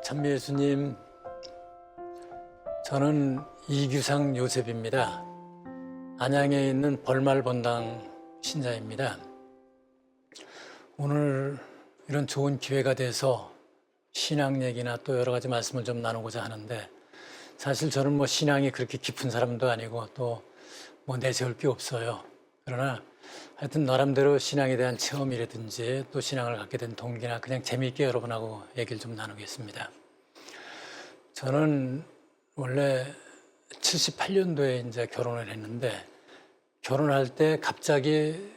찬미 예수님, 저는 이규상 요셉입니다. 안양에 있는 벌말본당 신자입니다. 오늘 이런 좋은 기회가 돼서 신앙 얘기나 또 여러 가지 말씀을 좀 나누고자 하는데, 사실 저는 신앙이 그렇게 깊은 사람도 아니고 또 내세울 게 없어요. 그러나 하여튼 나름대로 신앙에 대한 체험이라든지 또 신앙을 갖게 된 동기나 그냥 재미있게 여러분하고 얘기를 좀 나누겠습니다. 저는 원래 78년도에 이제 결혼을 했는데, 결혼할 때 갑자기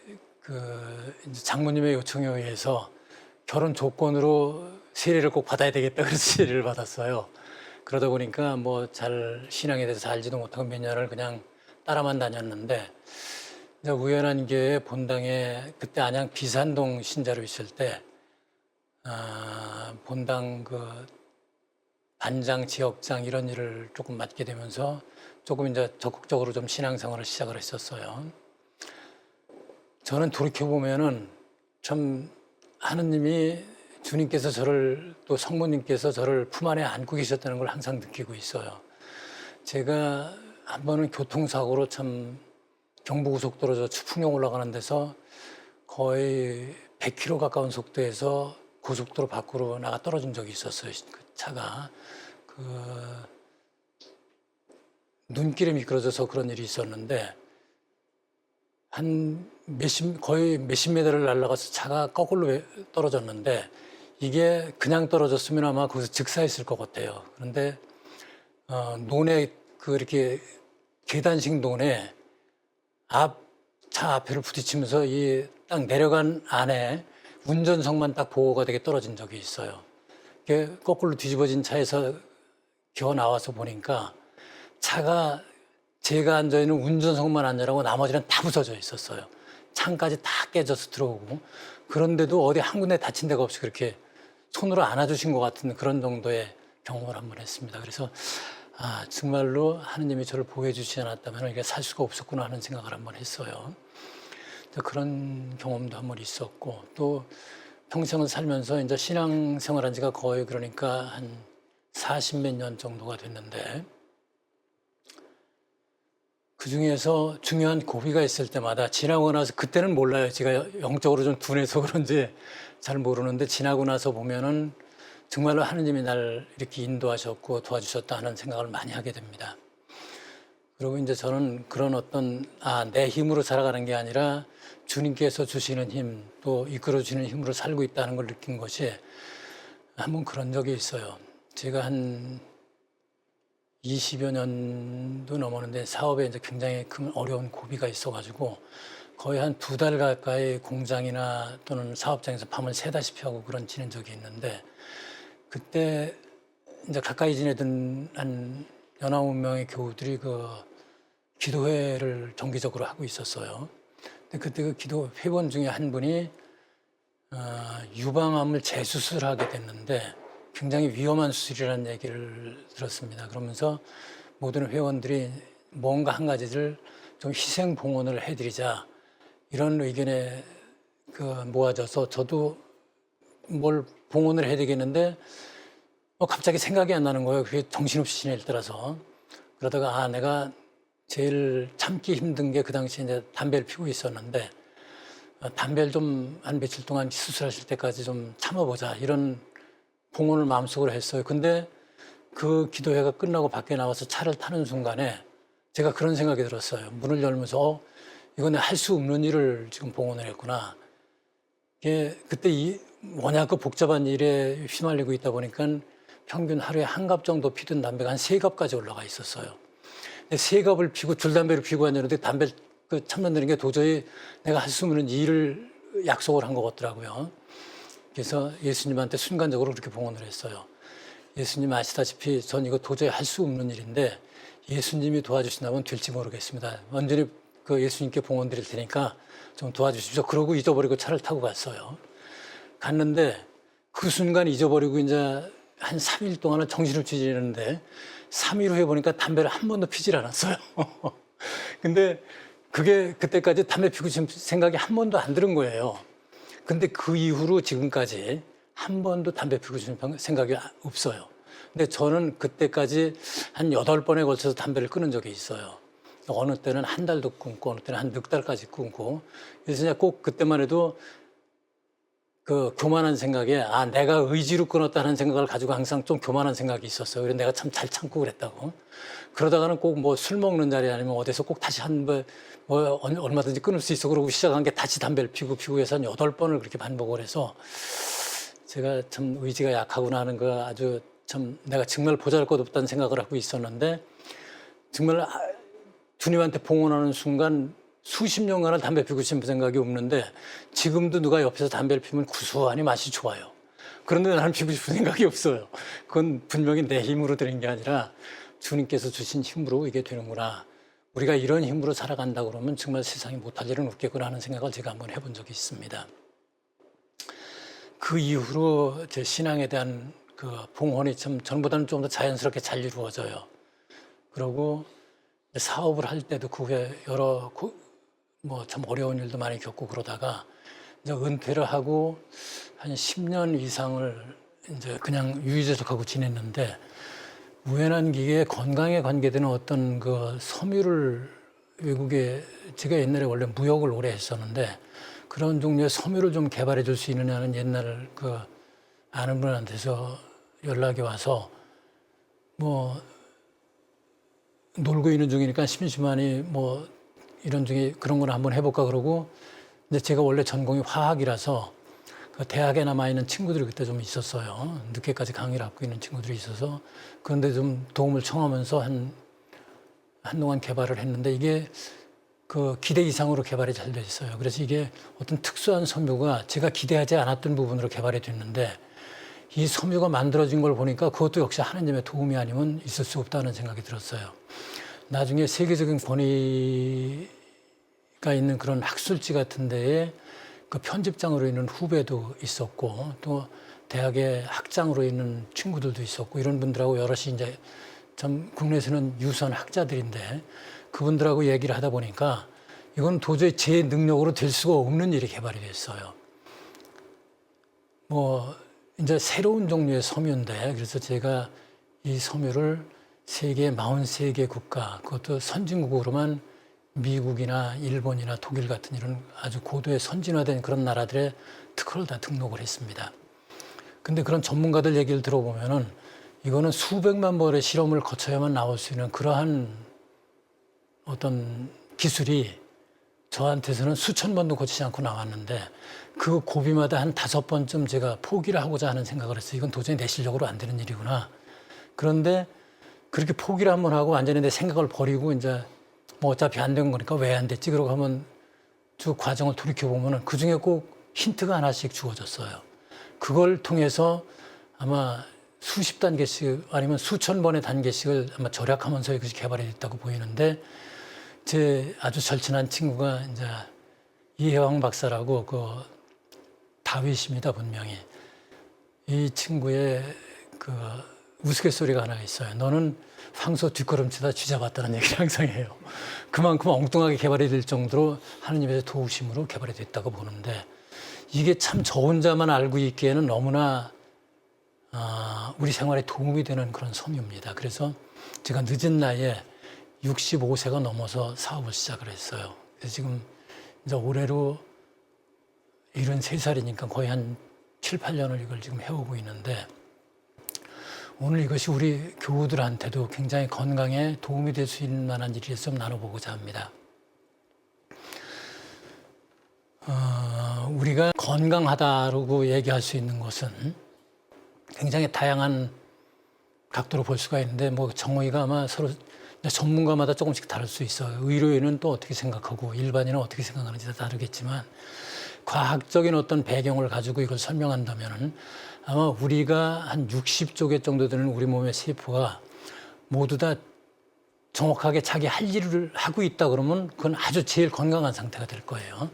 이제 장모님의 요청에 의해서 결혼 조건으로 세례를 꼭 받아야 되겠다 그래서 세례를 받았어요. 그러다 보니까 잘 신앙에 대해서 잘 알지도 못하고 몇 년을 그냥 따라만 다녔는데, 이제 우연한 기회에 본당에 그때 안양 비산동 신자로 있을 때 본당 반장, 지역장 이런 일을 조금 맡게 되면서 조금 이제 적극적으로 좀 신앙생활을 시작을 했었어요. 저는 돌이켜보면은 참 하느님이, 주님께서 또 성모님께서 저를 품 안에 안고 계셨다는 걸 항상 느끼고 있어요. 제가 한 번은 교통사고로 참 경부고속도로 저 추풍령 올라가는 데서 거의 100km 가까운 속도에서 고속도로 밖으로 나가 떨어진 적이 있었어요. 그 차가 눈길에 미끄러져서 그런 일이 있었는데, 거의 몇십 미터를 날아가서 차가 거꾸로 떨어졌는데, 이게 그냥 떨어졌으면 아마 거기서 즉사했을 것 같아요. 그런데 논에 이렇게 계단식 논에 차 앞에를 부딪히면서 이 딱 내려간 안에 운전석만 딱 보호가 되게 떨어진 적이 있어요. 이게 거꾸로 뒤집어진 차에서 기어 나와서 보니까 차가 제가 앉아있는 운전석만 앉아라고 나머지는 다 부서져 있었어요. 창까지 다 깨져서 들어오고, 그런데도 어디 한 군데 다친 데가 없이 그렇게 손으로 안아주신 것 같은 그런 정도의 경험을 한번 했습니다. 그래서 정말로 하느님이 저를 보호해 주시지 않았다면 이게 살 수가 없었구나 하는 생각을 한번 했어요. 그런 경험도 한번 있었고, 또 평생을 살면서 이제 신앙생활한 지가 거의 그러니까 한 40몇 년 정도가 됐는데, 그 중에서 중요한 고비가 있을 때마다 지나고 나서, 그때는 몰라요. 제가 영적으로 좀 둔해서 그런지 잘 모르는데, 지나고 나서 보면은 정말로 하느님이 날 이렇게 인도하셨고 도와주셨다 하는 생각을 많이 하게 됩니다. 그리고 이제 저는 그런 내 힘으로 살아가는 게 아니라 주님께서 주시는 힘, 또 이끌어 주시는 힘으로 살고 있다는 걸 느낀 것이 한번 그런 적이 있어요. 제가 한 20여 년도 넘었는데 사업에 이제 굉장히 큰 어려운 고비가 있어가지고 거의 한 2달 가까이 공장이나 또는 사업장에서 밤을 새다시피 하고 지낸 적이 있는데, 그때 이제 가까이 지내던 한 19명의 교우들이 기도회를 정기적으로 하고 있었어요. 근데 그때 그 기도 회원 중에 한 분이 유방암을 재수술하게 됐는데 굉장히 위험한 수술이라는 얘기를 들었습니다. 그러면서 모든 회원들이 뭔가 한 가지를 좀 희생 봉헌을 해드리자, 이런 의견에 모아져서 저도 뭘 봉헌을 해야 되겠는데 갑자기 생각이 안 나는 거예요. 그게 정신없이 지낼 때라서. 그러다가 내가 제일 참기 힘든 게 그 당시에 이제 담배를 피우고 있었는데, 담배를 좀 한 며칠 동안 수술하실 때까지 좀 참아보자, 이런 봉헌을 마음속으로 했어요. 근데 그 기도회가 끝나고 밖에 나와서 차를 타는 순간에 제가 그런 생각이 들었어요. 문을 열면서 이건 할 수 없는 일을 지금 봉헌을 했구나. 이게 그때 워낙 복잡한 일에 휘말리고 있다 보니까 평균 하루에 한 갑 정도 피던 담배가 한 3갑까지 올라가 있었어요. 근데 3갑을 피고 줄담배를 피고 앉았는데 담배를 참는다는 게 도저히 내가 할 수 없는 일을 약속을 한 것 같더라고요. 그래서 예수님한테 순간적으로 그렇게 봉헌을 했어요. 예수님 아시다시피 전 이거 도저히 할 수 없는 일인데 예수님이 도와주신다면 될지 모르겠습니다. 완전히 예수님께 봉헌 드릴 테니까 좀 도와주십시오. 그러고 잊어버리고 차를 타고 갔어요. 갔는데 그 순간 잊어버리고 이제 한 3일 동안은 정신없이 지내는데 3일 후에 보니까 담배를 한 번도 피질 않았어요. 근데 그게 그때까지 담배 피우고 싶은 생각이 한 번도 안 들은 거예요. 근데 그 이후로 지금까지 한 번도 담배 피우고 싶은 생각이 없어요. 근데 저는 그때까지 한 8번에 걸쳐서 담배를 끊은 적이 있어요. 어느 때는 한 달도 끊고 어느 때는 한 6달까지 끊고. 그래서 그냥 꼭 그때만 해도 그 교만한 생각에 내가 의지로 끊었다는 생각을 가지고 항상 좀 교만한 생각이 있었어요. 그래서 내가 참 잘 참고 그랬다고. 그러다가는 꼭 뭐 술 먹는 자리 아니면 어디서 꼭 다시 얼마든지 끊을 수 있어. 그러고 시작한 게 다시 담배를 피고 해서 한 8번을 그렇게 반복을 해서 제가 참 의지가 약하구나 하는 거 아주 참 내가 정말 보잘것없다는 생각을 하고 있었는데 정말 주님한테 봉헌하는 순간 수십 년간을 담배 피우고 싶은 생각이 없는데 지금도 누가 옆에서 담배를 피우면 구수하니 맛이 좋아요. 그런데 나는 피우고 싶은 생각이 없어요. 그건 분명히 내 힘으로 되는 게 아니라 주님께서 주신 힘으로 이게 되는구나. 우리가 이런 힘으로 살아간다 그러면 정말 세상이 못할 일은 없겠구나 하는 생각을 제가 한번 해본 적이 있습니다. 그 이후로 제 신앙에 대한 그 봉헌이 참 전보다는 좀 더 자연스럽게 잘 이루어져요. 그리고 사업을 할 때도 그 후에 여러 참 어려운 일도 많이 겪고 그러다가 이제 은퇴를 하고 한 10년 이상을 이제 그냥 유유자적하고 지냈는데 우연한 기회에 건강에 관계되는 어떤 그 섬유를 외국에 제가 옛날에 원래 무역을 오래 했었는데 그런 종류의 섬유를 좀 개발해 줄 수 있느냐는 옛날 그 아는 분한테서 연락이 와서 뭐 놀고 있는 중이니까 심심하니 뭐 이런 중에 그런 거나 한번 해볼까 그러고 근데 제가 원래 전공이 화학이라서 그 대학에 남아있는 친구들이 그때 좀 있었어요. 늦게까지 강의를 하고 있는 친구들이 있어서 그런데 좀 도움을 청하면서 한동안 개발을 했는데 이게 그 기대 이상으로 개발이 잘 돼 있어요. 그래서 이게 어떤 특수한 섬유가 제가 기대하지 않았던 부분으로 개발이 됐는데 이 섬유가 만들어진 걸 보니까 그것도 역시 하나님의 도움이 아니면 있을 수 없다는 생각이 들었어요. 나중에 세계적인 권위가 있는 그런 학술지 같은 데에 그 편집장으로 있는 후배도 있었고 또 대학의 학장으로 있는 친구들도 있었고 이런 분들하고 여럿이 이제 참 국내에서는 유수한 학자들인데 그분들하고 얘기를 하다 보니까 이건 도저히 제 능력으로 될 수가 없는 일이 개발이 됐어요. 뭐 이제 새로운 종류의 섬유인데 그래서 제가 이 섬유를 세계 43개 국가 그것도 선진국으로만 미국이나 일본이나 독일 같은 이런 아주 고도의 선진화된 그런 나라들의 특허를 다 등록을 했습니다. 근데 그런 전문가들 얘기를 들어보면은 이거는 수백만 번의 실험을 거쳐야만 나올 수 있는 그러한 어떤 기술이 저한테서는 수천 번도 거치지 않고 나왔는데 그 고비마다 한 5번쯤 제가 포기를 하고자 하는 생각을 했어요. 이건 도저히 내 실력으로 안 되는 일이구나. 그런데 그렇게 포기를 한번 하고 완전히 내 생각을 버리고 이제 뭐 어차피 안 된 거니까 왜 안 됐지? 그러고 하면 쭉 과정을 돌이켜보면 그 중에 꼭 힌트가 하나씩 주어졌어요. 그걸 통해서 아마 수십 단계씩 아니면 수천 번의 단계씩을 아마 절약하면서 이것이 개발이 됐다고 보이는데 제 아주 절친한 친구가 이제 이혜왕 박사라고 그 다윗입니다, 분명히. 이 친구의 그 우스갯소리가 하나 있어요. 너는 황소 뒷걸음치다 쥐잡았다는 얘기를 항상 해요. 그만큼 엉뚱하게 개발이 될 정도로 하느님의 도우심으로 개발이 됐다고 보는데 이게 참 저 혼자만 알고 있기에는 너무나 우리 생활에 도움이 되는 그런 섬유입니다. 그래서 제가 늦은 나이에 65세가 넘어서 사업을 시작을 했어요. 그래서 지금 이제 올해로 73살이니까 거의 한 7, 8년을 이걸 지금 해오고 있는데 오늘 이것이 우리 교우들한테도 굉장히 건강에 도움이 될 수 있는 만한 일이 좀 나눠보고자 합니다. 우리가 건강하다고 얘기할 수 있는 것은 굉장히 다양한 각도로 볼 수가 있는데 뭐 정의가 아마 서로 전문가마다 조금씩 다를 수 있어요. 의료인은 또 어떻게 생각하고 일반인은 어떻게 생각하는지 다 다르겠지만 과학적인 어떤 배경을 가지고 이걸 설명한다면 아마 우리가 한 60조 개 정도 되는 우리 몸의 세포가 모두 다 정확하게 자기 할 일을 하고 있다 그러면 그건 아주 제일 건강한 상태가 될 거예요.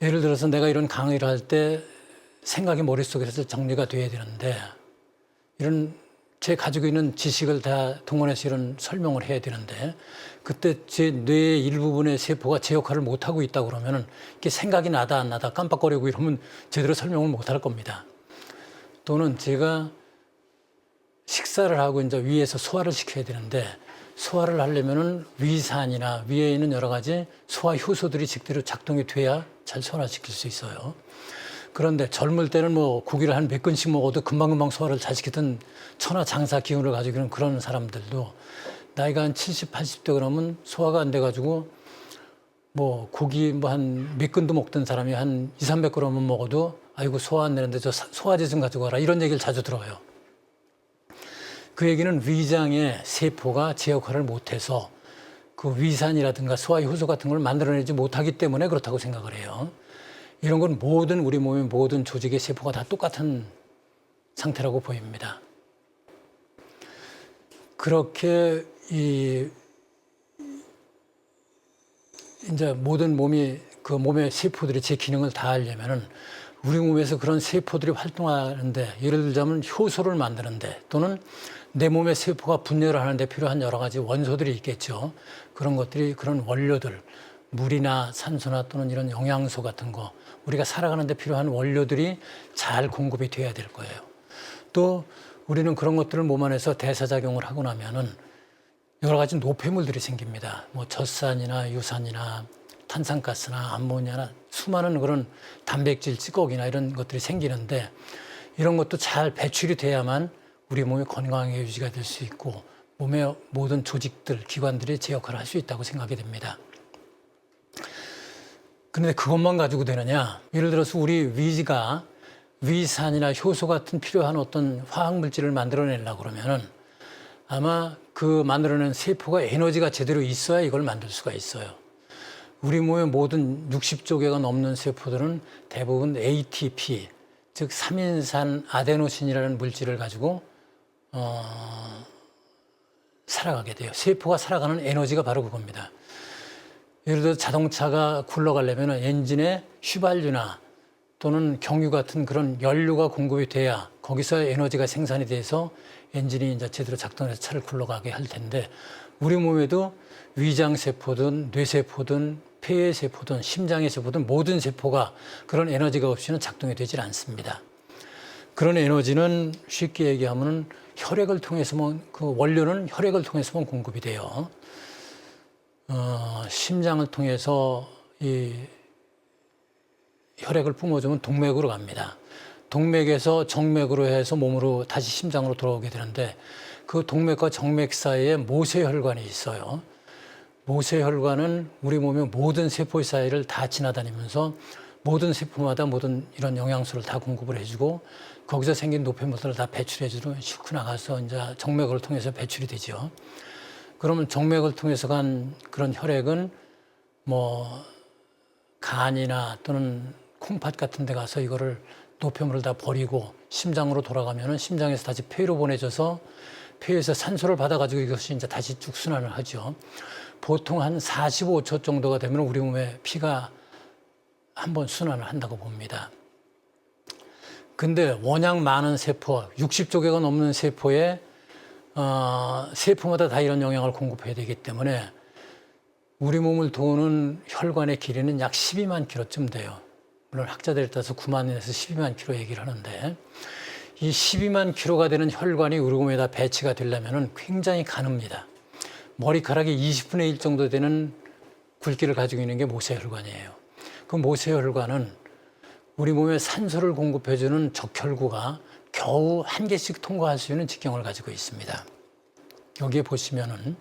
예를 들어서 내가 이런 강의를 할 때 생각이 머릿속에서 정리가 돼야 되는데 이런 제 가지고 있는 지식을 다 동원해서 이런 설명을 해야 되는데 그때 제 뇌의 일부분의 세포가 제 역할을 못하고 있다 그러면 이렇게 생각이 나다 안 나다 깜빡거리고 이러면 제대로 설명을 못할 겁니다. 또는 제가 식사를 하고 이제 위에서 소화를 시켜야 되는데 소화를 하려면은 위산이나 위에 있는 여러 가지 소화 효소들이 제대로 작동이 돼야 잘 소화시킬 수 있어요. 그런데 젊을 때는 뭐 고기를 한 몇 근씩 먹어도 금방금방 소화를 잘 시키던 천하장사 기운을 가지고 있는 그런 사람들도 나이가 한 70, 80대 그러면 소화가 안 돼가지고 뭐 고기 뭐 한 몇 근도 먹던 사람이 한 2, 300g만 먹어도 아이고 소화 안 되는데 저 소화제 좀 가지고 와라 이런 얘기를 자주 들어요. 그 얘기는 위장의 세포가 제 역할을 못해서 그 위산이라든가 소화 효소 같은 걸 만들어내지 못하기 때문에 그렇다고 생각을 해요. 이런 건 모든 우리 몸의 모든 조직의 세포가 다 똑같은 상태라고 보입니다. 그렇게 이제 모든 그 몸의 세포들이 제 기능을 다 하려면은 우리 몸에서 그런 세포들이 활동하는데 예를 들자면 효소를 만드는데 또는 내 몸의 세포가 분열을 하는데 필요한 여러 가지 원소들이 있겠죠. 그런 것들이 그런 원료들, 물이나 산소나 또는 이런 영양소 같은 거 우리가 살아가는데 필요한 원료들이 잘 공급이 돼야 될 거예요. 또 우리는 그런 것들을 몸 안에서 대사작용을 하고 나면은 여러 가지 노폐물들이 생깁니다. 뭐 젖산이나 유산이나 탄산가스나 암모니아나 수많은 그런 단백질, 찌꺼기나 이런 것들이 생기는데 이런 것도 잘 배출이 돼야만 우리 몸이 건강하게 유지가 될 수 있고 몸의 모든 조직들, 기관들이 제 역할을 할 수 있다고 생각이 됩니다. 그런데 그것만 가지고 되느냐? 예를 들어서 우리 위가 위산이나 효소 같은 필요한 어떤 화학물질을 만들어내려고 그러면은 아마 그 만들어낸 세포가 에너지가 제대로 있어야 이걸 만들 수가 있어요. 우리 몸의 모든 60조 개가 넘는 세포들은 대부분 ATP, 즉 3인산 아데노신이라는 물질을 가지고 살아가게 돼요. 세포가 살아가는 에너지가 바로 그겁니다. 예를 들어 자동차가 굴러가려면 엔진에 휘발유나 또는 경유 같은 그런 연료가 공급이 돼야 거기서 에너지가 생산이 돼서 엔진이 이제 제대로 작동해서 차를 굴러가게 할 텐데 우리 몸에도 위장세포든 뇌세포든 폐세포든 심장의 세포든 모든 세포가 그런 에너지가 없이는 작동이 되질 않습니다. 그런 에너지는 쉽게 얘기하면 혈액을 통해서만 그 원료는 혈액을 통해서만 공급이 돼요. 심장을 통해서 이 혈액을 뿜어주면 동맥으로 갑니다. 동맥에서 정맥으로 해서 몸으로 다시 심장으로 돌아오게 되는데 그 동맥과 정맥 사이에 모세혈관이 있어요. 모세혈관은 우리 몸의 모든 세포 사이를 다 지나다니면서 모든 세포마다 모든 이런 영양소를 다 공급을 해주고 거기서 생긴 노폐물들을 다 배출해주고 슉 나가서 이제 정맥을 통해서 배출이 되죠. 그러면 정맥을 통해서 간 그런 혈액은 뭐 간이나 또는 콩팥 같은 데 가서 이거를 노폐물을 다 버리고 심장으로 돌아가면은 심장에서 다시 폐로 보내져서 폐에서 산소를 받아가지고 이것이 이제 다시 쭉 순환을 하죠. 보통 한 45초 정도가 되면 우리 몸에 피가 한번 순환을 한다고 봅니다. 근데 워낙 많은 세포, 60조 개가 넘는 세포에 세포마다 다 이런 영양을 공급해야 되기 때문에 우리 몸을 도우는 혈관의 길이는 약 12만 킬로쯤 돼요. 물론 학자들에 따라서 9만에서 12만 킬로 얘기를 하는데 이 12만 킬로가 되는 혈관이 우리 몸에다 배치가 되려면 굉장히 가늡니다. 머리카락이 20분의 1 정도 되는 굵기를 가지고 있는 게 모세혈관이에요. 그 모세혈관은 우리 몸에 산소를 공급해주는 적혈구가 겨우 한 개씩 통과할 수 있는 직경을 가지고 있습니다. 여기에 보시면은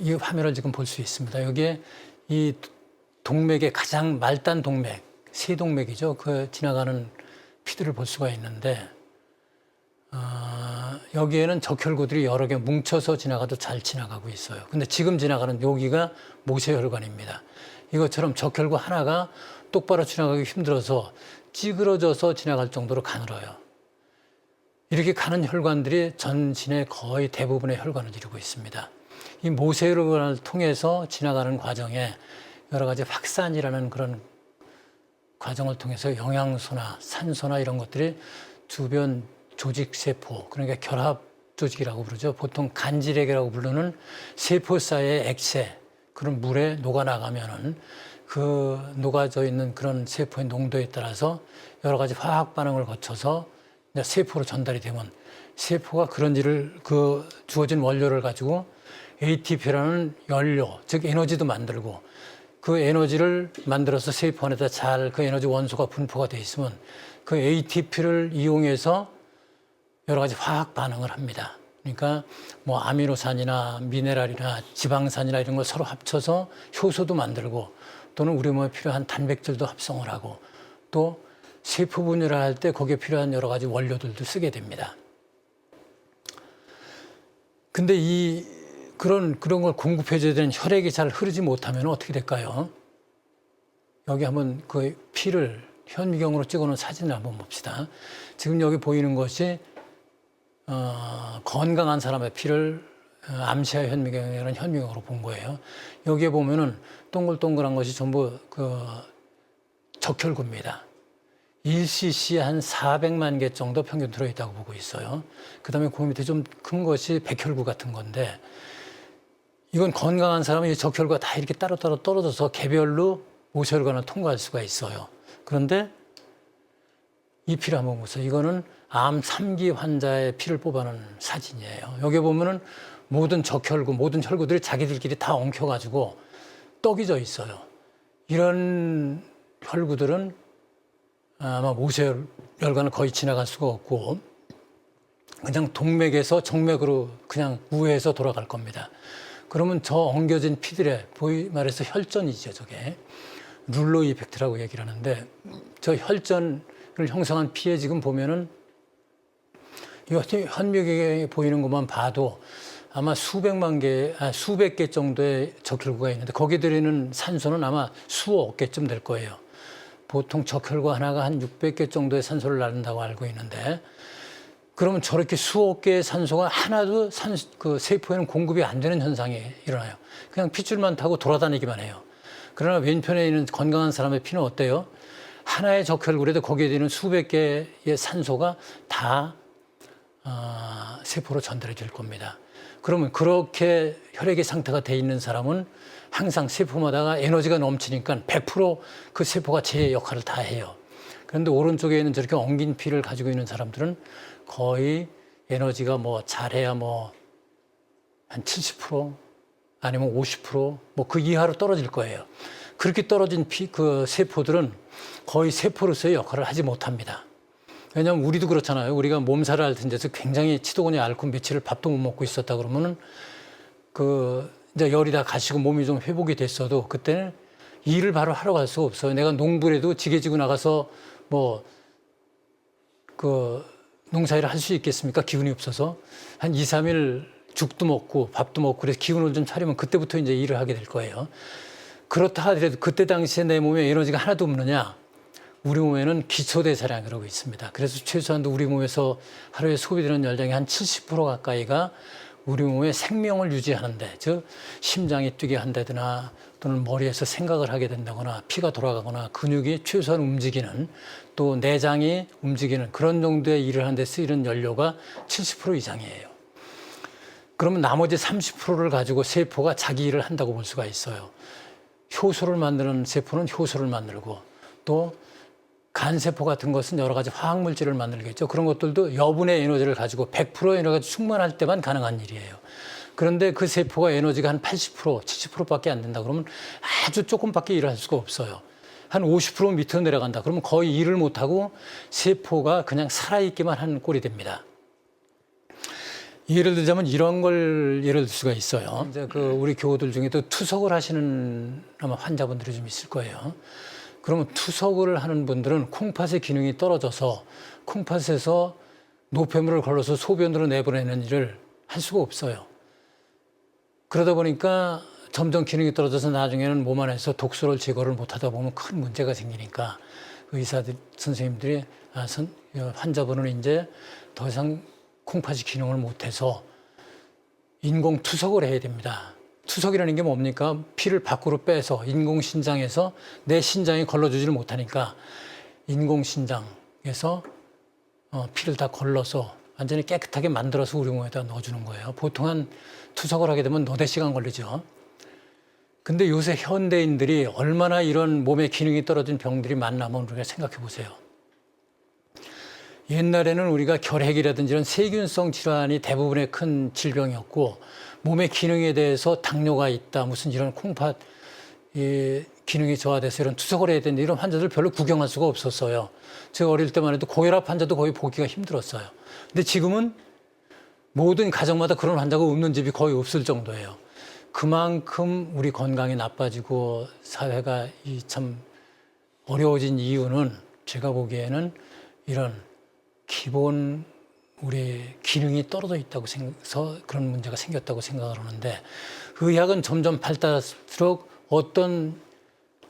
이 화면을 지금 볼 수 있습니다. 여기에 이 동맥의 가장 말단 동맥, 세동맥이죠. 그 지나가는 피들을 볼 수가 있는데 여기에는 적혈구들이 여러 개 뭉쳐서 지나가도 잘 지나가고 있어요. 근데 지금 지나가는 여기가 모세혈관입니다. 이것처럼 적혈구 하나가 똑바로 지나가기 힘들어서 찌그러져서 지나갈 정도로 가늘어요. 이렇게 가는 혈관들이 전신의 거의 대부분의 혈관을 이루고 있습니다. 이 모세혈관을 통해서 지나가는 과정에 여러 가지 확산이라는 그런 과정을 통해서 영양소나 산소나 이런 것들이 주변 조직 세포, 그러니까 결합 조직이라고 부르죠. 보통 간질액이라고 부르는 세포 사이의 액체, 그런 물에 녹아나가면은 그 녹아져 있는 그런 세포의 농도에 따라서 여러 가지 화학 반응을 거쳐서 이제 세포로 전달이 되면 세포가 그런 일을 그 주어진 원료를 가지고 ATP라는 연료, 즉 에너지도 만들고 그 에너지를 만들어서 세포 안에다 잘 그 에너지 원소가 분포가 돼 있으면 그 ATP를 이용해서 여러 가지 화학 반응을 합니다. 그러니까 뭐 아미노산이나 미네랄이나 지방산이나 이런 걸 서로 합쳐서 효소도 만들고 또는 우리 몸에 필요한 단백질도 합성을 하고 또 세포 분열을 할 때 거기에 필요한 여러 가지 원료들도 쓰게 됩니다. 근데 그런 걸 공급해줘야 되는 혈액이 잘 흐르지 못하면 어떻게 될까요? 여기 한번 그 피를 현미경으로 찍어놓은 사진을 한번 봅시다. 지금 여기 보이는 것이 건강한 사람의 피를 암시아 현미경이라는 현미경으로 본 거예요. 여기에 보면은 동글동글한 것이 전부 그 적혈구입니다. 1cc에 한 400만 개 정도 평균 들어있다고 보고 있어요. 그 다음에 그 밑에 좀 큰 것이 백혈구 같은 건데 이건 건강한 사람은 이 적혈구가 다 이렇게 따로따로 떨어져서 개별로 모세혈관을 통과할 수가 있어요. 그런데 이 피를 한번 보세요. 이거는 암 3기 환자의 피를 뽑아놓은 사진이에요. 여기 보면은 모든 적혈구, 모든 혈구들이 자기들끼리 다 엉켜가지고 떡이 져 있어요. 이런 혈구들은 아마 모세혈관을 거의 지나갈 수가 없고 그냥 동맥에서 정맥으로 그냥 우회해서 돌아갈 겁니다. 그러면 저 엉겨진 피들의 보이 말해서 혈전이죠, 저게. 룰로 이펙트라고 얘기를 하는데 저 혈전을 형성한 피에 지금 보면은 이 현미경에 보이는 것만 봐도 아마 수백 개 정도의 적혈구가 있는데 거기에 들어있는 산소는 아마 수억 개쯤 될 거예요. 보통 적혈구 하나가 한 600개 정도의 산소를 나눈다고 알고 있는데 그러면 저렇게 수억 개의 산소가 하나도 그 세포에는 공급이 안 되는 현상이 일어나요. 그냥 핏줄만 타고 돌아다니기만 해요. 그러나 왼편에 있는 건강한 사람의 피는 어때요? 하나의 적혈구라도 거기에 있는 수백 개의 산소가 다 세포로 전달이 될 겁니다. 그러면 그렇게 혈액의 상태가 돼 있는 사람은 항상 세포마다가 에너지가 넘치니까 100%그 세포가 제 역할을 다 해요. 그런데 오른쪽에 있는 저렇게 엉긴 피를 가지고 있는 사람들은 거의 에너지가 뭐 잘해야 뭐 한 70% 아니면 50% 그 이하로 떨어질 거예요. 그렇게 떨어진 그 세포들은 거의 세포로서의 역할을 하지 못합니다. 왜냐하면 우리도 그렇잖아요. 우리가 몸살을 앓던 데서 굉장히 치도곤이 앓고 며칠을 밥도 못 먹고 있었다 그러면은 이제 열이 다 가시고 몸이 좀 회복이 됐어도 그때는 일을 바로 하러 갈 수가 없어요. 내가 농부라도 지게 지고 나가서 농사일을 할 수 있겠습니까? 기운이 없어서. 한 2, 3일 죽도 먹고 밥도 먹고 그래서 기운을 좀 차리면 그때부터 이제 일을 하게 될 거예요. 그렇다 하더라도 그때 당시에 내 몸에 에너지가 하나도 없느냐? 우리 몸에는 기초대사량이라고 있습니다. 그래서 최소한도 우리 몸에서 하루에 소비되는 열량의 한 70% 가까이가 우리 몸의 생명을 유지하는데, 즉 심장이 뛰게 한다거나 또는 머리에서 생각을 하게 된다거나 피가 돌아가거나 근육이 최소한 움직이는 또 내장이 움직이는 그런 정도의 일을 하는 데 쓰이는 연료가 70% 이상이에요. 그러면 나머지 30%를 가지고 세포가 자기 일을 한다고 볼 수가 있어요. 효소를 만드는 세포는 효소를 만들고 또 간세포 같은 것은 여러 가지 화학물질을 만들겠죠. 그런 것들도 여분의 에너지를 가지고 100% 에너지가 충만할 때만 가능한 일이에요. 그런데 그 세포가 에너지가 한 80%, 70%밖에 안 된다 그러면 아주 조금밖에 일을 할 수가 없어요. 한 50% 밑으로 내려간다 그러면 거의 일을 못하고 세포가 그냥 살아있기만 하는 꼴이 됩니다. 예를 들자면 이런 걸 예를 들 수가 있어요. 이제 우리 교우들 중에도 투석을 하시는 아마 환자분들이 좀 있을 거예요. 그러면 투석을 하는 분들은 콩팥의 기능이 떨어져서 콩팥에서 노폐물을 걸러서 소변으로 내보내는 일을 할 수가 없어요. 그러다 보니까 점점 기능이 떨어져서 나중에는 몸 안에서 독소를 제거를 못하다 보면 큰 문제가 생기니까 의사들, 선생님들이 환자분은 이제 더 이상 콩팥이 기능을 못해서 인공 투석을 해야 됩니다. 투석이라는 게 뭡니까? 피를 밖으로 빼서 인공신장에서 내 신장이 걸러주지를 못하니까 인공신장에서 피를 다 걸러서 완전히 깨끗하게 만들어서 우리 몸에다 넣어주는 거예요. 보통 한 투석을 하게 되면 너댓 시간 걸리죠. 근데 요새 현대인들이 얼마나 이런 몸의 기능이 떨어진 병들이 많나 한번 우리가 생각해 보세요. 옛날에는 우리가 결핵이라든지 이런 세균성 질환이 대부분의 큰 질병이었고 몸의 기능에 대해서 당뇨가 있다, 무슨 이런 콩팥 기능이 저하돼서 이런 투석을 해야 되는데 이런 환자들 별로 구경할 수가 없었어요. 제가 어릴 때만 해도 고혈압 환자도 거의 보기가 힘들었어요. 근데 지금은 모든 가정마다 그런 환자가 없는 집이 거의 없을 정도예요. 그만큼 우리 건강이 나빠지고 사회가 참 어려워진 이유는 제가 보기에는 이런 기본 우리 기능이 떨어져 있다고 생각해서 그런 문제가 생겼다고 생각을 하는데, 의학은 점점 발달할수록 어떤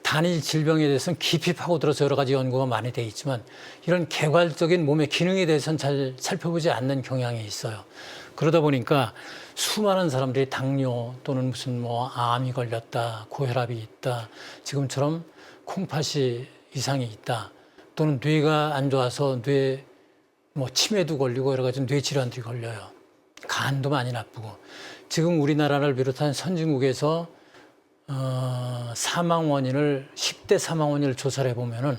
단일 질병에 대해서는 깊이 파고들어서 여러 가지 연구가 많이 돼 있지만 이런 개괄적인 몸의 기능에 대해서는 잘 살펴보지 않는 경향이 있어요. 그러다 보니까 수많은 사람들이 당뇨 또는 무슨 암이 걸렸다, 고혈압이 있다, 지금처럼 콩팥이 이상이 있다, 또는 뇌가 안 좋아서 뇌 치매도 걸리고 여러 가지 뇌 질환들이 걸려요. 간도 많이 나쁘고. 지금 우리나라를 비롯한 선진국에서 사망 원인을 10대 사망 원인을 조사를 해보면은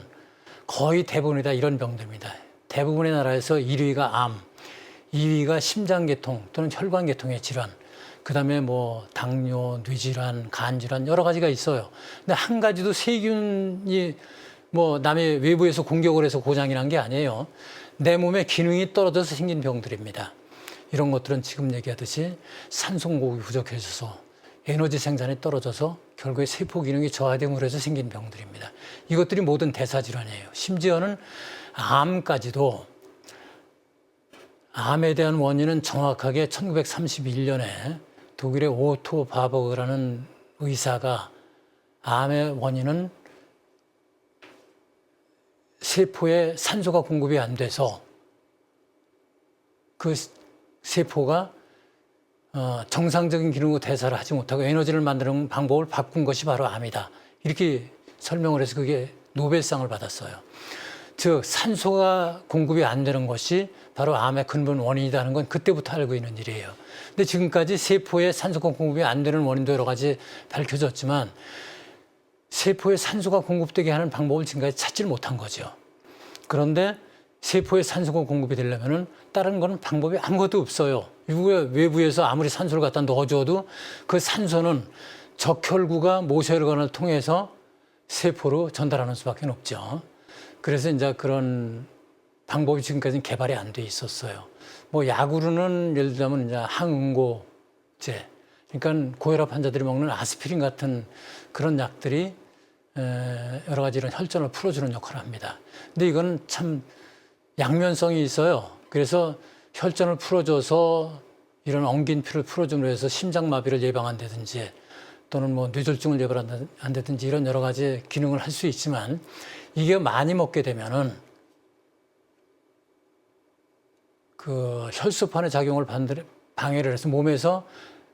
거의 대부분이 다 이런 병들입니다. 대부분의 나라에서 1위가 암, 2위가 심장계통 또는 혈관계통의 질환, 그다음에 당뇨, 뇌질환, 간질환 여러 가지가 있어요. 근데 한 가지도 세균이 남의 외부에서 공격을 해서 고장이 난 게 아니에요. 내 몸의 기능이 떨어져서 생긴 병들입니다. 이런 것들은 지금 얘기하듯이 산소 공급이 부족해져서 에너지 생산이 떨어져서 결국에 세포 기능이 저하됨으로 해서 생긴 병들입니다. 이것들이 모든 대사질환이에요. 심지어는 암까지도, 암에 대한 원인은 정확하게 1931년에 독일의 오토 바버그라는 의사가 암의 원인은 세포에 산소가 공급이 안 돼서 그 세포가 정상적인 기능으로 대사를 하지 못하고 에너지를 만드는 방법을 바꾼 것이 바로 암이다. 이렇게 설명을 해서 그게 노벨상을 받았어요. 즉 산소가 공급이 안 되는 것이 바로 암의 근본 원인이라는 건 그때부터 알고 있는 일이에요. 근데 지금까지 세포에 산소가 공급이 안 되는 원인도 여러 가지 밝혀졌지만 세포에 산소가 공급되게 하는 방법을 지금까지 찾지를 못한 거죠. 그런데 세포에 산소가 공급이 되려면은 다른 거는 방법이 아무것도 없어요. 외부에서 아무리 산소를 갖다 넣어줘도 그 산소는 적혈구가 모세혈관을 통해서 세포로 전달하는 수밖에 없죠. 그래서 이제 그런 방법이 지금까지는 개발이 안 돼 있었어요. 약으로는 예를 들자면 이제 항응고제, 그러니까 고혈압 환자들이 먹는 아스피린 같은 그런 약들이 여러 가지 이런 혈전을 풀어주는 역할을 합니다. 근데 이건 참 양면성이 있어요. 그래서 혈전을 풀어줘서 이런 엉긴 피를 풀어줌으로 해서 심장마비를 예방한다든지 또는 뇌졸중을 예방한다든지 이런 여러 가지 기능을 할 수 있지만 이게 많이 먹게 되면은 그 혈소판의 작용을 방해를 해서 몸에서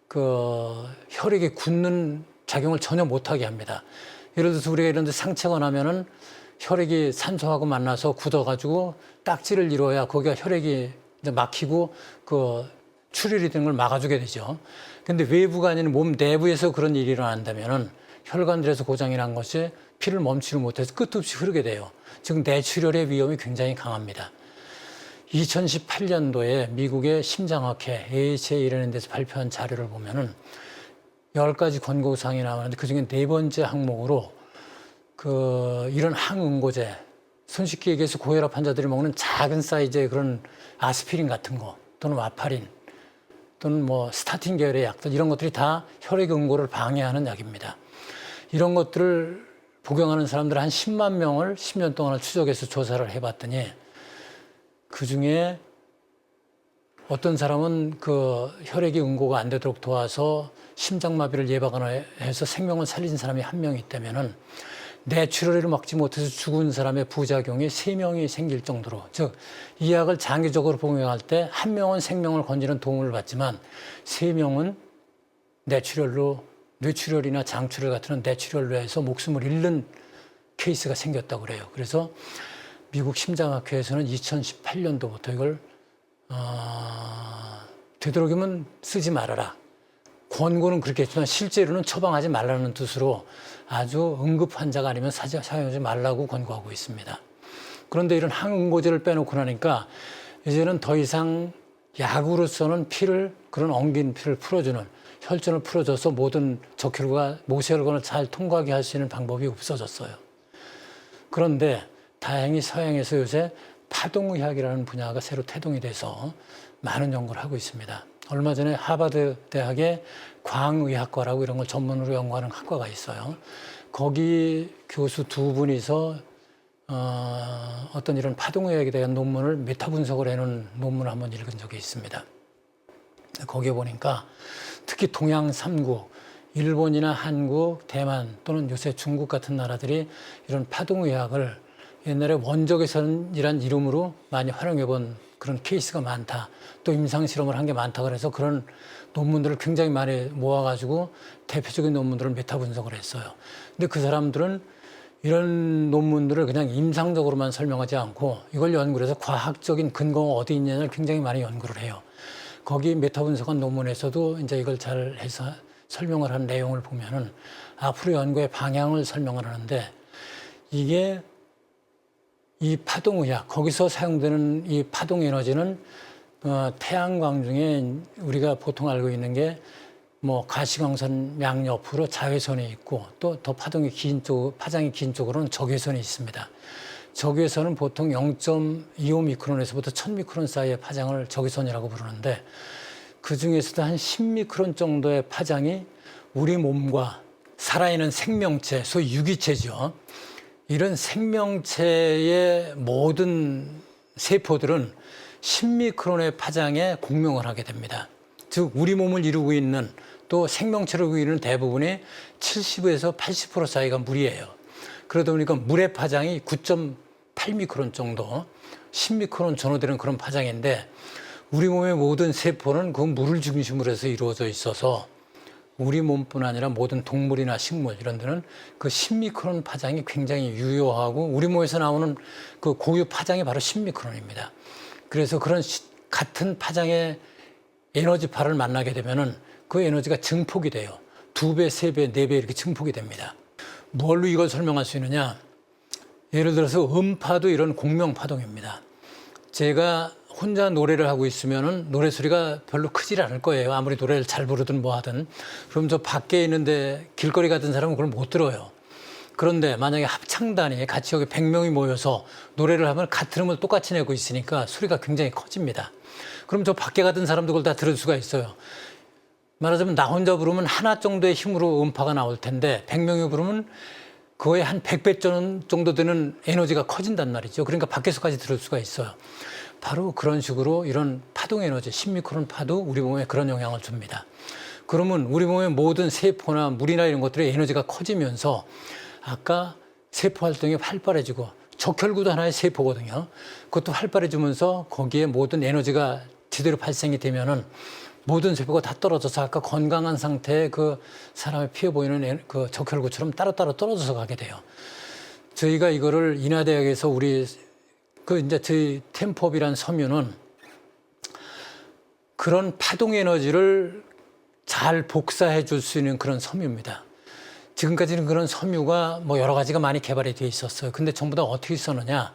그 혈액이 굳는 작용을 전혀 못하게 합니다. 예를 들어서 우리가 이런 데 상처가 나면은 혈액이 산소하고 만나서 굳어가지고 딱지를 이뤄야 거기가 혈액이 이제 막히고 그 출혈이 되는 걸 막아주게 되죠. 근데 외부가 아닌 몸 내부에서 그런 일이 일어난다면은 혈관들에서 고장이 난 것이 피를 멈추지 못해서 끝없이 흐르게 돼요. 즉 뇌출혈의 위험이 굉장히 강합니다. 2018년도에 미국의 심장학회 AHA라는 데서 발표한 자료를 보면은 10가지 권고사항이 나오는데 그중에 4번째 항목으로 이런 항응고제, 손쉽게 얘기해서 고혈압 환자들이 먹는 작은 사이즈의 그런 아스피린 같은 거 또는 와파린 또는 스타틴 계열의 약들 이런 것들이 다 혈액 응고를 방해하는 약입니다. 이런 것들을 복용하는 사람들 한 10만 명을 10년 동안을 추적해서 조사를 해봤더니 그중에 어떤 사람은 그 혈액이 응고가 안 되도록 도와서 심장마비를 예방해서 생명을 살린 사람이 1명 있다면은 뇌출혈을 막지 못해서 죽은 사람의 부작용이 3명이 생길 정도로, 즉 이 약을 장기적으로 복용할 때 1명은 생명을 건지는 도움을 받지만 3명은 뇌출혈이나 장출혈 같은 뇌출혈로 해서 목숨을 잃는 케이스가 생겼다고 그래요. 그래서 미국 심장학회에서는 2018년도부터 이걸 되도록이면 쓰지 말아라. 권고는 그렇게 했지만 실제로는 처방하지 말라는 뜻으로 아주 응급 환자가 아니면 사용하지 말라고 권고하고 있습니다. 그런데 이런 항응고제를 빼놓고 나니까 이제는 더 이상 약으로서는 그런 엉긴 피를 풀어주는, 혈전을 풀어줘서 모든 적혈구가 모세혈관을 잘 통과하게 할 수 있는 방법이 없어졌어요. 그런데 다행히 서양에서 요새 파동의학이라는 분야가 새로 태동이 돼서 많은 연구를 하고 있습니다. 얼마 전에 하버드 대학의 광의학과라고 이런 걸 전문으로 연구하는 학과가 있어요. 거기 교수 두 분이서 어떤 이런 파동의학에 대한 논문을 메타 분석을 해놓은 논문을 한번 읽은 적이 있습니다. 거기에 보니까 특히 동양 3국, 일본이나 한국, 대만 또는 요새 중국 같은 나라들이 이런 파동의학을 옛날에 원적외선이란 이름으로 많이 활용해 본 그런 케이스가 많다. 또 임상실험을 한 게 많다. 그래서 그런 논문들을 굉장히 많이 모아가지고 대표적인 논문들을 메타 분석을 했어요. 근데 그 사람들은 이런 논문들을 그냥 임상적으로만 설명하지 않고 이걸 연구를 해서 과학적인 근거가 어디 있냐를 굉장히 많이 연구를 해요. 거기 메타 분석한 논문에서도 이제 이걸 잘 해서 설명을 한 내용을 보면은 앞으로 연구의 방향을 설명을 하는데 이게 이 파동의학, 거기서 사용되는 이 파동 에너지는 태양광 중에 우리가 보통 알고 있는 게 뭐 가시광선 양옆으로 자외선이 있고 또 더 파장이 긴 쪽으로는 적외선이 있습니다. 적외선은 보통 0.25 미크론에서부터 1000 미크론 사이의 파장을 적외선이라고 부르는데 그 중에서도 한 10 미크론 정도의 파장이 우리 몸과 살아있는 생명체, 소위 유기체죠. 이런 생명체의 모든 세포들은 10미크론의 파장에 공명을 하게 됩니다. 즉 우리 몸을 이루고 있는 또 생명체를 이루고 있는 대부분이 70에서 80% 사이가 물이에요. 그러다 보니까 물의 파장이 9.8미크론 정도, 10미크론 전후되는 그런 파장인데 우리 몸의 모든 세포는 그 물을 중심으로 해서 이루어져 있어서 우리 몸뿐 아니라 모든 동물이나 식물 이런 데는 그 10미크론 파장이 굉장히 유효하고 우리 몸에서 나오는 그 고유 파장이 바로 10미크론입니다. 그래서 그런 같은 파장의 에너지파를 만나게 되면은 그 에너지가 증폭이 돼요. 2배, 3배, 4배 이렇게 증폭이 됩니다. 뭘로 이걸 설명할 수 있느냐? 예를 들어서 음파도 이런 공명파동입니다. 제가 혼자 노래를 하고 있으면은 노래 소리가 별로 크질 않을 거예요. 아무리 노래를 잘 부르든 뭐 하든. 그럼 저 밖에 있는데 길거리 같은 사람은 그걸 못 들어요. 그런데 만약에 합창단이 같이 여기 100명이 모여서 노래를 하면 같은 음을 똑같이 내고 있으니까 소리가 굉장히 커집니다. 그럼 저 밖에 가던 사람도 그걸 다 들을 수가 있어요. 말하자면 나 혼자 부르면 하나 정도의 힘으로 음파가 나올 텐데 100명이 부르면 그거의 한 100배 정도 되는 에너지가 커진단 말이죠. 그러니까 밖에서까지 들을 수가 있어요. 바로 그런 식으로 이런 파동 에너지, 10미크론 파도 우리 몸에 그런 영향을 줍니다. 그러면 우리 몸의 모든 세포나 물이나 이런 것들의 에너지가 커지면서 아까 세포 활동이 활발해지고 적혈구도 하나의 세포거든요. 그것도 활발해지면서 거기에 모든 에너지가 제대로 발생이 되면은 모든 세포가 다 떨어져서 아까 건강한 상태의 그 사람의 피해 보이는 그 적혈구처럼 따로따로 떨어져서 가게 돼요. 저희가 이거를 인하대학에서 이제 저희 템법이란 섬유는 그런 파동 에너지를 잘 복사해 줄 수 있는 그런 섬유입니다. 지금까지는 그런 섬유가 뭐 여러 가지가 많이 개발이 돼 있었어요. 근데 전부 다 어떻게 썼느냐?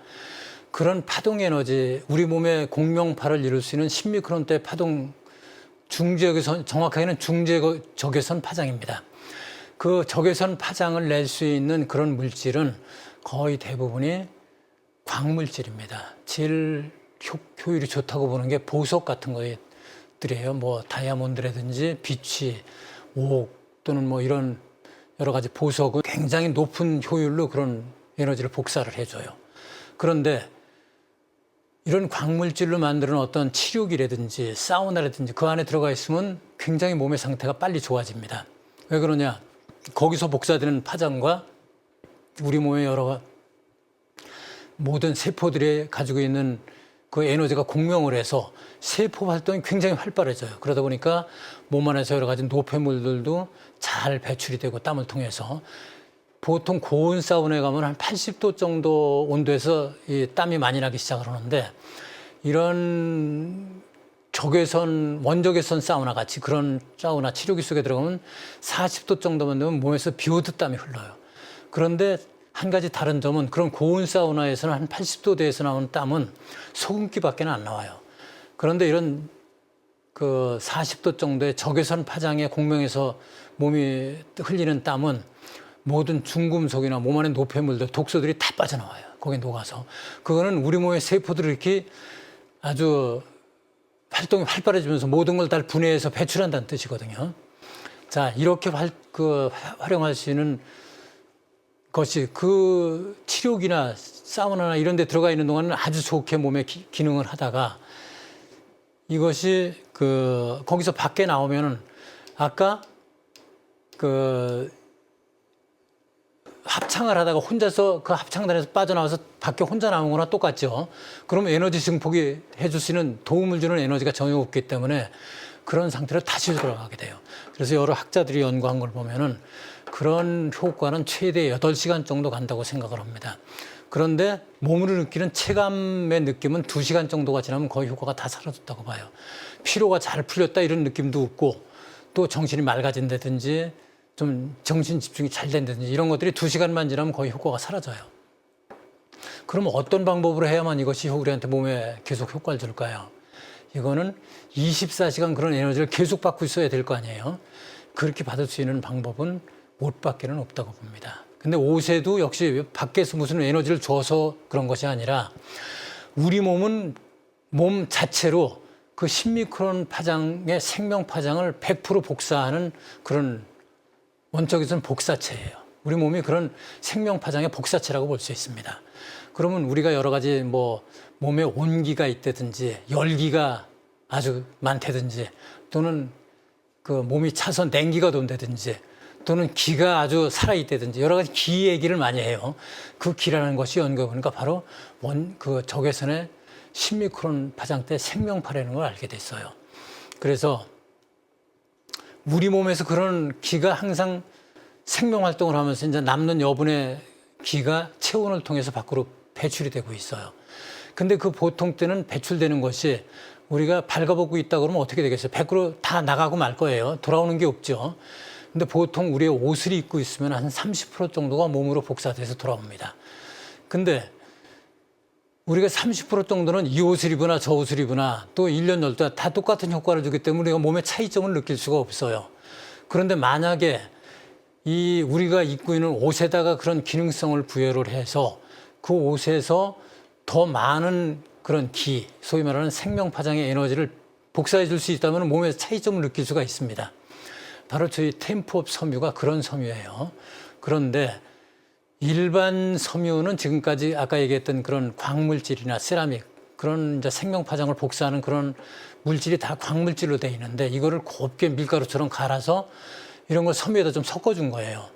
그런 파동 에너지, 우리 몸의 공명파를 이룰 수 있는 10미크론대 파동 중적외선, 정확하게는 중적외선 파장입니다. 그 적외선 파장을 낼 수 있는 그런 물질은 거의 대부분이 광물질입니다. 제일 효율이 좋다고 보는 게 보석 같은 것들이에요. 뭐 다이아몬드라든지 비치, 옥 또는 뭐 이런 여러 가지 보석은 굉장히 높은 효율로 그런 에너지를 복사를 해줘요. 그런데 이런 광물질로 만드는 어떤 치료기라든지 사우나라든지 그 안에 들어가 있으면 굉장히 몸의 상태가 빨리 좋아집니다. 왜 그러냐? 거기서 복사되는 파장과 우리 몸의 여러 모든 세포들이 가지고 있는 그 에너지가 공명을 해서 세포 활동이 굉장히 활발해져요. 그러다 보니까 몸 안에서 여러 가지 노폐물들도 잘 배출이 되고 땀을 통해서 보통 고온 사우나에 가면 한 80도 정도 온도에서 이 땀이 많이 나기 시작을 하는데 이런 원적외선 사우나 같이 그런 사우나 치료기 속에 들어가면 40도 정도만 되면 몸에서 비 오듯 땀이 흘러요. 그런데 한 가지 다른 점은 그런 고온 사우나에서는 한 80도대에서 나오는 땀은 소금기밖에 안 나와요. 그런데 이런 그 40도 정도의 적외선 파장의 공명에서 몸이 흘리는 땀은 모든 중금속이나 몸 안의 노폐물들, 독소들이 다 빠져나와요. 거기 녹아서. 그거는 우리 몸의 세포들이 이렇게 아주 활동이 활발해지면서 모든 걸 다 분해해서 배출한다는 뜻이거든요. 자, 이렇게 활용할 수 있는 것이 그 치료기나 사우나나 이런 데 들어가 있는 동안은 아주 좋게 몸의 기능을 하다가 이것이 거기서 밖에 나오면은 아까 합창을 하다가 혼자서 그 합창단에서 빠져나와서 밖에 혼자 나온 거나 똑같죠. 그러면 에너지 증폭이 해줄 수 있는 도움을 주는 에너지가 전혀 없기 때문에 그런 상태로 다시 돌아가게 돼요. 그래서 여러 학자들이 연구한 걸 보면은 그런 효과는 최대 8시간 정도 간다고 생각을 합니다. 그런데 몸으로 느끼는 체감의 느낌은 2시간 정도가 지나면 거의 효과가 다 사라졌다고 봐요. 피로가 잘 풀렸다 이런 느낌도 없고 또 정신이 맑아진다든지 좀 정신 집중이 잘 된다든지 이런 것들이 2시간만 지나면 거의 효과가 사라져요. 그러면 어떤 방법으로 해야만 이것이 우리한테 몸에 계속 효과를 줄까요? 이거는 24시간 그런 에너지를 계속 받고 있어야 될 거 아니에요. 그렇게 받을 수 있는 방법은 옷밖에는 없다고 봅니다. 근데 옷에도 역시 밖에서 무슨 에너지를 줘서 그런 것이 아니라 우리 몸은 몸 자체로 그 10미크론 파장의 생명 파장을 100% 복사하는 그런 원적에서는 복사체예요. 우리 몸이 그런 생명 파장의 복사체라고 볼 수 있습니다. 그러면 우리가 여러 가지 몸에 온기가 있다든지 열기가 아주 많다든지 또는 그 몸이 차서 냉기가 돈다든지 또는 기가 아주 살아있다든지 여러 가지 기 얘기를 많이 해요. 그 기라는 것이 연구해보니까 바로 그 적외선의 10미크론 파장대 생명파라는 걸 알게 됐어요. 그래서 우리 몸에서 그런 기가 항상 생명 활동을 하면서 이제 남는 여분의 기가 체온을 통해서 밖으로 배출이 되고 있어요. 근데 그 보통 때는 배출되는 것이 우리가 발가벗고 있다 그러면 어떻게 되겠어요? 밖으로 다 나가고 말 거예요. 돌아오는 게 없죠. 근데 보통 우리의 옷을 입고 있으면 한 30% 정도가 몸으로 복사돼서 돌아옵니다. 근데 우리가 30% 정도는 이 옷을 입으나 저 옷을 입으나 또 1년 열도 다 똑같은 효과를 주기 때문에 우리가 몸의 차이점을 느낄 수가 없어요. 그런데 만약에 우리가 입고 있는 옷에다가 그런 기능성을 부여를 해서 그 옷에서 더 많은 그런 기, 소위 말하는 생명파장의 에너지를 복사해 줄 수 있다면 몸의 차이점을 느낄 수가 있습니다. 바로 저희 템프업 섬유가 그런 섬유예요. 그런데 일반 섬유는 지금까지 아까 얘기했던 그런 광물질이나 세라믹 그런 이제 생명파장을 복사하는 그런 물질이 다 광물질로 되어 있는데 이거를 곱게 밀가루처럼 갈아서 이런 걸 섬유에다 좀 섞어준 거예요.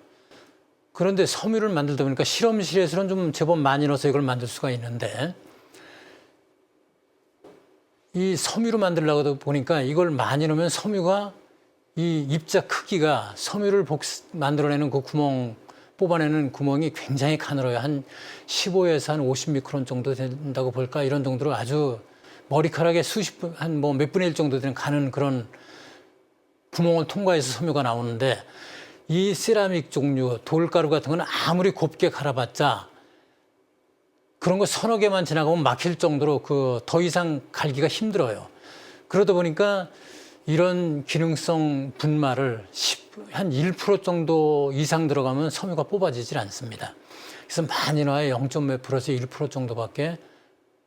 그런데 섬유를 만들다 보니까 실험실에서는 좀 제법 많이 넣어서 이걸 만들 수가 있는데 이 섬유로 만들려고 보니까 이걸 많이 넣으면 섬유가 이 입자 크기가 섬유를 만들어내는 그 구멍 뽑아내는 구멍이 굉장히 가늘어요. 한 15에서 한 50미크론 정도 된다고 볼까 이런 정도로 아주 머리카락에 한 몇 분의 1 정도 되는 가는 그런 구멍을 통과해서 섬유가 나오는데 이 세라믹 종류 돌가루 같은 건 아무리 곱게 갈아봤자 그런 거 서너 개만 지나가면 막힐 정도로 더 이상 갈기가 힘들어요. 그러다 보니까 이런 기능성 분말을 한 1% 정도 이상 들어가면 섬유가 뽑아지질 않습니다. 그래서 많이 넣어야 0.몇 프로에서 1% 정도밖에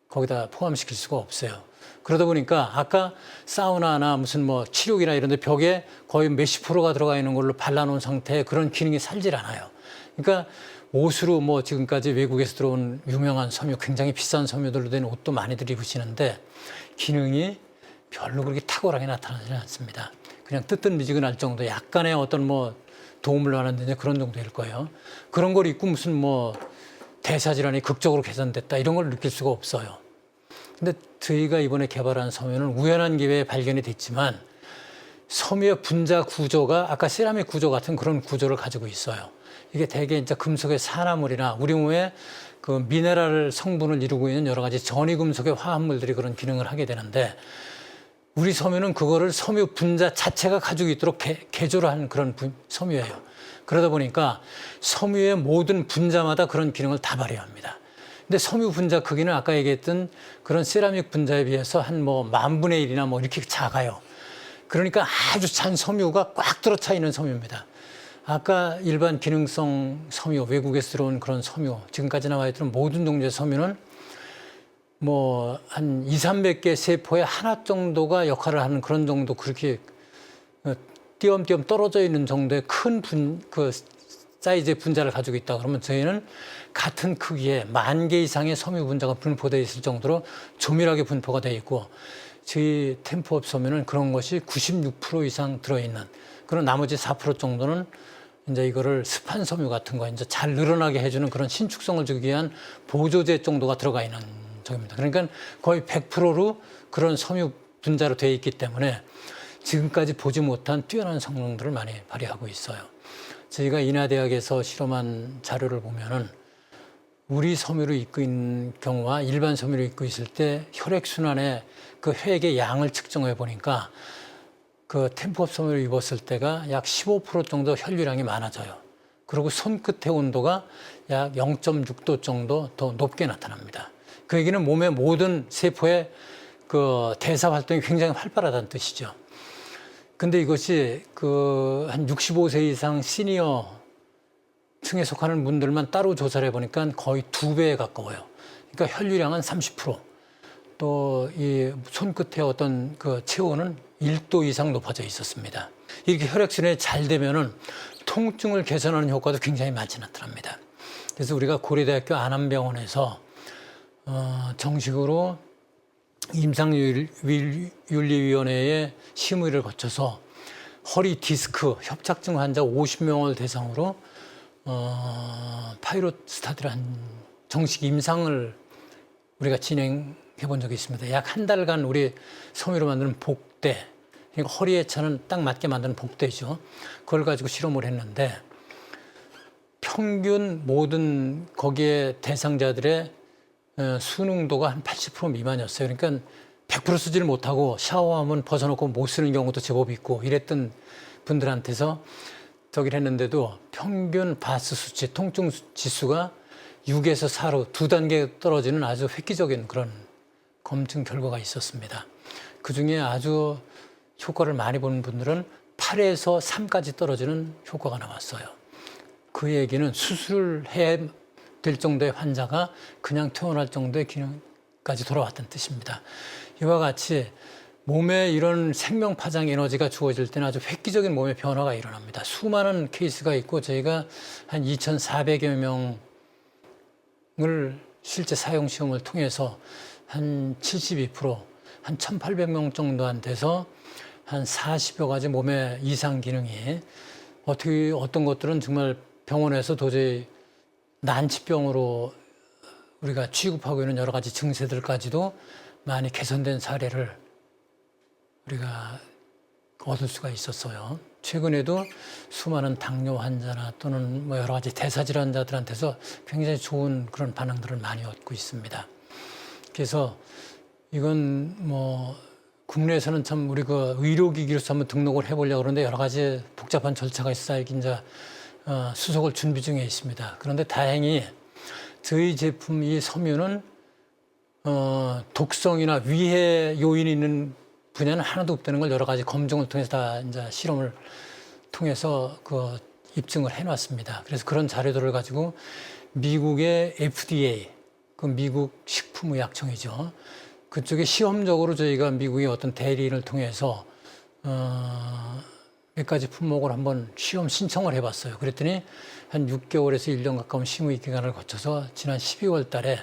거기다 포함시킬 수가 없어요. 그러다 보니까 아까 사우나나 무슨 치료기나 이런 데 벽에 거의 몇십 프로가 들어가 있는 걸로 발라놓은 상태에 그런 기능이 살질 않아요. 그러니까 옷으로 지금까지 외국에서 들어온 유명한 섬유, 굉장히 비싼 섬유들로 된 옷도 많이들 입으시는데 기능이 별로 그렇게 탁월하게 나타나지 않습니다. 그냥 뜨뜻미지근할 정도 약간의 어떤 도움을 받는데 그런 정도일 거예요. 그런 걸 입고 무슨 대사질환이 극적으로 개선됐다 이런 걸 느낄 수가 없어요. 근데 저희가 이번에 개발한 섬유는 우연한 기회에 발견이 됐지만 섬유의 분자 구조가 아까 세라믹 구조 같은 그런 구조를 가지고 있어요. 이게 대개 이제 금속의 산화물이나 우리 몸에 그 미네랄 성분을 이루고 있는 여러 가지 전이금속의 화합물들이 그런 기능을 하게 되는데 우리 섬유는 그거를 섬유 분자 자체가 가지고 있도록 개조를 한 그런 섬유예요. 그러다 보니까 섬유의 모든 분자마다 그런 기능을 다 발휘합니다. 근데 섬유 분자 크기는 아까 얘기했던 그런 세라믹 분자에 비해서 한 뭐 10,000분의 1이나 뭐 이렇게 작아요. 그러니까 아주 찬 섬유가 꽉 들어차 있는 섬유입니다. 아까 일반 기능성 섬유, 외국에서 들어온 그런 섬유, 지금까지 나와 있던 모든 종류의 섬유는 뭐 한 200~300개 세포에 하나 정도가 역할을 하는 그런 정도, 그렇게 띄엄띄엄 떨어져 있는 정도의 큰 그 사이즈의 분자를 가지고 있다 그러면, 저희는 같은 크기의 10,000개 이상의 섬유 분자가 분포되어 있을 정도로 조밀하게 분포가 되어 있고, 저희 템포업 섬유는 그런 것이 96% 이상 들어있는, 그런 나머지 4% 정도는 이제 이거를 습한 섬유 같은 거 이제 잘 늘어나게 해주는 그런 신축성을 주기 위한 보조제 정도가 들어가 있는 적입니다. 그러니까 거의 100%로 그런 섬유 분자로 되어 있기 때문에 지금까지 보지 못한 뛰어난 성능들을 많이 발휘하고 있어요. 저희가 인하대학에서 실험한 자료를 보면은 우리 섬유를 입고 있는 경우와 일반 섬유를 입고 있을 때 혈액순환의 그 혈액의 양을 측정해 보니까 그 템포업 섬유를 입었을 때가 약 15% 정도 혈류량이 많아져요. 그리고 손끝의 온도가 약 0.6도 정도 더 높게 나타납니다. 그 얘기는 몸의 모든 세포의 그 대사 활동이 굉장히 활발하다는 뜻이죠. 근데 이것이 그 한 65세 이상 시니어 층에 속하는 분들만 따로 조사를 해보니까 거의 2배에 가까워요. 그러니까 혈류량은 30%, 또 이 손끝의 어떤 그 체온은 1도 이상 높아져 있었습니다. 이렇게 혈액순환이 잘 되면은 통증을 개선하는 효과도 굉장히 많이 나타납니다. 그래서 우리가 고려대학교 안암병원에서 정식으로 임상윤리위원회의 심의를 거쳐서 허리 디스크 협착증 환자 50명을 대상으로 파이롯 스타디를 한 정식 임상을 우리가 진행해 본 적이 있습니다. 약 한 달간 우리 섬유로 만드는 복대, 그러니까 허리에 차는 딱 맞게 만드는 복대죠. 그걸 가지고 실험을 했는데 평균 모든 거기에 대상자들의 수능도가 한 80% 미만이었어요. 그러니까 100% 쓰지를 못하고 샤워하면 벗어놓고 못 쓰는 경우도 제법 있고 이랬던 분들한테서 저기를 했는데도 평균 바스 수치, 통증 지수가 6에서 4로 2단계 떨어지는 아주 획기적인 그런 검증 결과가 있었습니다. 그중에 아주 효과를 많이 보는 분들은 8에서 3까지 떨어지는 효과가 나왔어요. 그 얘기는 수술을 해야 될 정도의 환자가 그냥 퇴원할 정도의 기능까지 돌아왔다는 뜻입니다. 이와 같이 몸에 이런 생명 파장 에너지가 주어질 때는 아주 획기적인 몸의 변화가 일어납니다. 수많은 케이스가 있고 저희가 한 2,400여 명을 실제 사용 시험을 통해서 한 72%, 한 1,800명 정도 한 돼서 한 40여 가지 몸의 이상 기능이 어떤 것들은 정말 병원에서 도저히 난치병으로 우리가 취급하고 있는 여러 가지 증세들까지도 많이 개선된 사례를 우리가 얻을 수가 있었어요. 최근에도 수많은 당뇨 환자나 또는 뭐 여러 가지 대사질환자들한테서 굉장히 좋은 그런 반응들을 많이 얻고 있습니다. 그래서 이건 뭐 국내에서는 참 우리 그 의료기기로서 한번 등록을 해보려고 그러는데 여러 가지 복잡한 절차가 있어야 이제 수속을 준비 중에 있습니다. 그런데 다행히 저희 제품 이 섬유는 독성이나 위해 요인이 있는 분야는 하나도 없다는 걸 여러 가지 검증을 통해서 다 이제 실험을 통해서 그 입증을 해놨습니다. 그래서 그런 자료들을 가지고 미국의 FDA, 그 미국 식품의약청이죠. 그쪽에 시험적으로 저희가 미국의 어떤 대리인을 통해서 몇 가지 품목을 한번 시험 신청을 해봤어요. 그랬더니 한 6개월에서 1년 가까운 심의 기간을 거쳐서 지난 12월 달에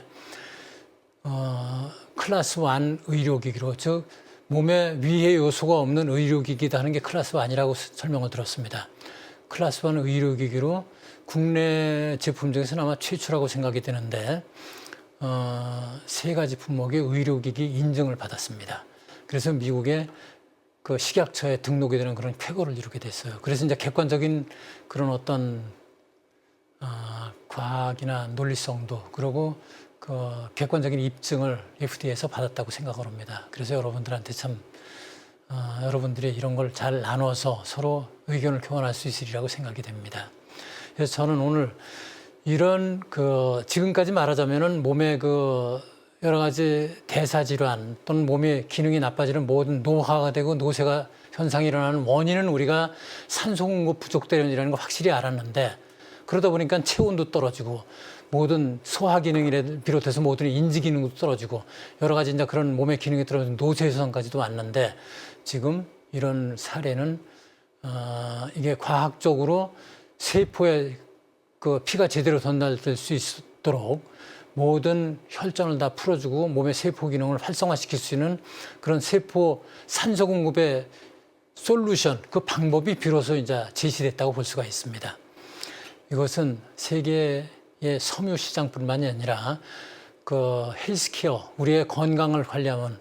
클래스 1 의료기기로, 즉 몸에 위해 요소가 없는 의료기기다 하는 게 클래스 1이라고 설명을 들었습니다. 클래스 1 의료기기로 국내 제품 중에서는 아마 최초라고 생각이 되는데 3가지 품목의 의료기기 인증을 받았습니다. 그래서 미국의 그 식약처에 등록이 되는 그런 쾌거를 이루게 됐어요. 그래서 이제 객관적인 그런 어떤 과학이나 논리성도, 그리고 그 객관적인 입증을 FDA에서 받았다고 생각을 합니다. 그래서 여러분들한테 참 여러분들이 이런 걸 잘 나눠서 서로 의견을 교환할 수 있으리라고 생각이 됩니다. 그래서 저는 오늘 이런 지금까지 말하자면은 몸의 여러 가지 대사질환 또는 몸의 기능이 나빠지는 모든 노화가 되고 노쇠가 현상이 일어나는 원인은 우리가 산소 공급 부족 때문이라는 거 확실히 알았는데, 그러다 보니까 체온도 떨어지고 모든 소화 기능을 비롯해서 모든 인지 기능도 떨어지고 여러 가지 이제 그런 몸의 기능이 떨어지는 노쇠 현상까지도 왔는데, 지금 이런 사례는 이게 과학적으로 세포에 피가 제대로 전달될 수 있도록 모든 혈전을 다 풀어주고 몸의 세포 기능을 활성화시킬 수 있는 그런 세포 산소 공급의 솔루션, 그 방법이 비로소 이제 제시됐다고 볼 수가 있습니다. 이것은 세계의 섬유 시장뿐만이 아니라 헬스케어, 우리의 건강을 관리하는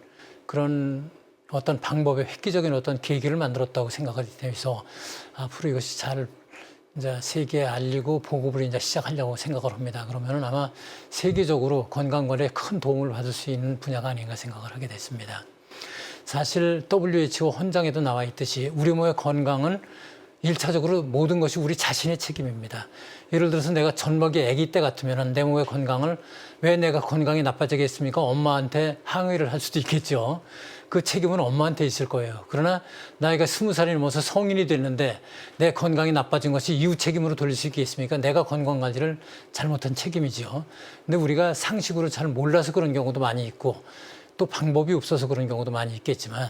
그런 어떤 방법의 획기적인 어떤 계기를 만들었다고 생각이 되어서 앞으로 이것이 잘 이제 세계에 알리고 보급을 이제 시작하려고 생각을 합니다. 그러면은 아마 세계적으로 건강 관리에 큰 도움을 받을 수 있는 분야가 아닌가 생각을 하게 됐습니다. 사실 WHO 헌장에도 나와 있듯이 우리 몸의 건강은 1차적으로 모든 것이 우리 자신의 책임입니다. 예를 들어서 내가 젖먹이 아기 때 같으면 내 몸의 건강을 왜 내가 건강이 나빠지겠습니까? 엄마한테 항의를 할 수도 있겠죠. 그 책임은 엄마한테 있을 거예요. 그러나 나이가 20살이 넘어서 성인이 됐는데 내 건강이 나빠진 것이 이웃 책임으로 돌릴 수 있겠습니까? 내가 건강 관리를 잘못한 책임이죠. 근데 우리가 상식으로 잘 몰라서 그런 경우도 많이 있고 또 방법이 없어서 그런 경우도 많이 있겠지만,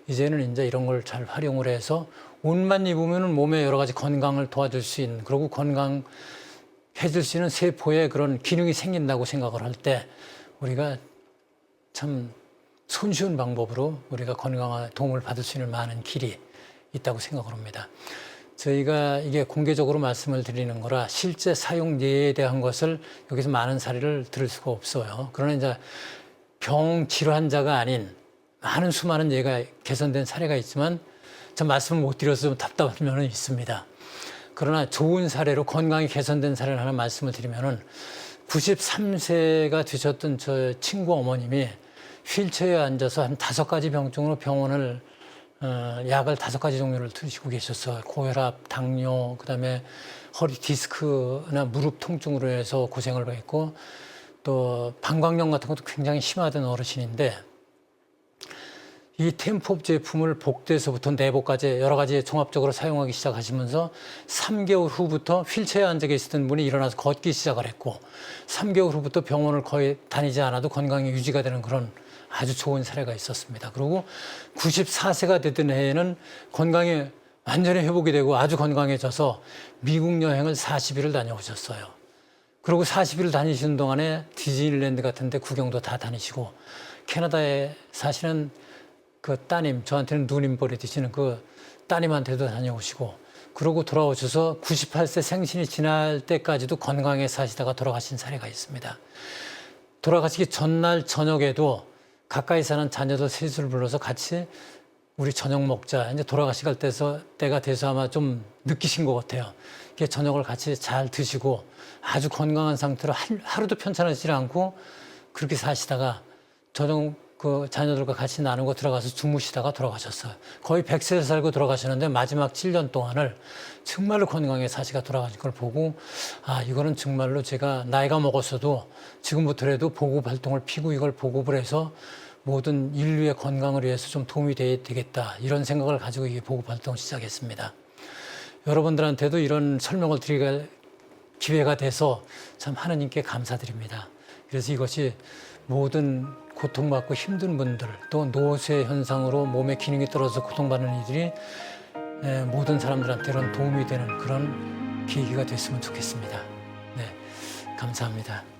이제는 이제 이런 걸 잘 활용을 해서 옷만 입으면 몸에 여러 가지 건강을 도와줄 수 있는, 그리고 건강해질 수 있는 세포에 그런 기능이 생긴다고 생각을 할 때 우리가 참 손쉬운 방법으로 우리가 건강에 도움을 받을 수 있는 많은 길이 있다고 생각을 합니다. 저희가 이게 공개적으로 말씀을 드리는 거라 실제 사용 예에 대한 것을 여기서 많은 사례를 들을 수가 없어요. 그러나 이제 병 질환자가 아닌 많은 수많은 예가 개선된 사례가 있지만 전 말씀을 못 드려서 좀 답답한 면은 있습니다. 그러나 좋은 사례로 건강이 개선된 사례를 하나 말씀을 드리면은 93세가 되셨던 저 친구 어머님이 휠체어에 앉아서 한 5가지 병증으로 병원을 약을 5가지 종류를 드시고 계셨어요. 고혈압, 당뇨, 그다음에 허리 디스크나 무릎 통증으로 해서 고생을 했고 또 방광염 같은 것도 굉장히 심하던 어르신인데, 이 템포 제품을 복대에서부터 내복까지 여러 가지 종합적으로 사용하기 시작하시면서 3개월 후부터 휠체어에 앉아 계시던 분이 일어나서 걷기 시작을 했고 3개월 후부터 병원을 거의 다니지 않아도 건강이 유지가 되는 그런 아주 좋은 사례가 있었습니다. 그리고 94세가 되던 해에는 건강이 완전히 회복이 되고 아주 건강해져서 미국 여행을 40일을 다녀오셨어요. 그리고 40일을 다니시는 동안에 디즈니랜드 같은 데 구경도 다 다니시고 캐나다에 사시는 그 따님, 저한테는 누님뻘이 되시는 그 따님한테도 다녀오시고, 그러고 돌아오셔서 98세 생신이 지날 때까지도 건강하게 사시다가 돌아가신 사례가 있습니다. 돌아가시기 전날 저녁에도 가까이 사는 자녀들 셋을 불러서 같이 우리 저녁 먹자. 이제 돌아가시갈 때가 돼서 아마 좀 느끼신 것 같아요. 이렇게 저녁을 같이 잘 드시고 아주 건강한 상태로 하루도 편찮으시지 않고 그렇게 사시다가 저녁 그 자녀들과 같이 나누고 들어가서 주무시다가 돌아가셨어요. 거의 100세 살고 돌아가셨는데 마지막 7년 동안을 정말로 건강하게 사시가 돌아가신 걸 보고, 이거는 정말로 제가 나이가 먹었어도 지금부터라도 보급 활동을 피고 이걸 보급을 해서 모든 인류의 건강을 위해서 좀 도움이 되겠다, 이런 생각을 가지고 이 보급 활동을 시작했습니다. 여러분들한테도 이런 설명을 드릴 기회가 돼서 참 하느님께 감사드립니다. 그래서 이것이 모든 고통받고 힘든 분들, 또 노쇠 현상으로 몸의 기능이 떨어져서 고통받는 이들이 모든 사람들한테는 도움이 되는 그런 계기가 됐으면 좋겠습니다. 네, 감사합니다.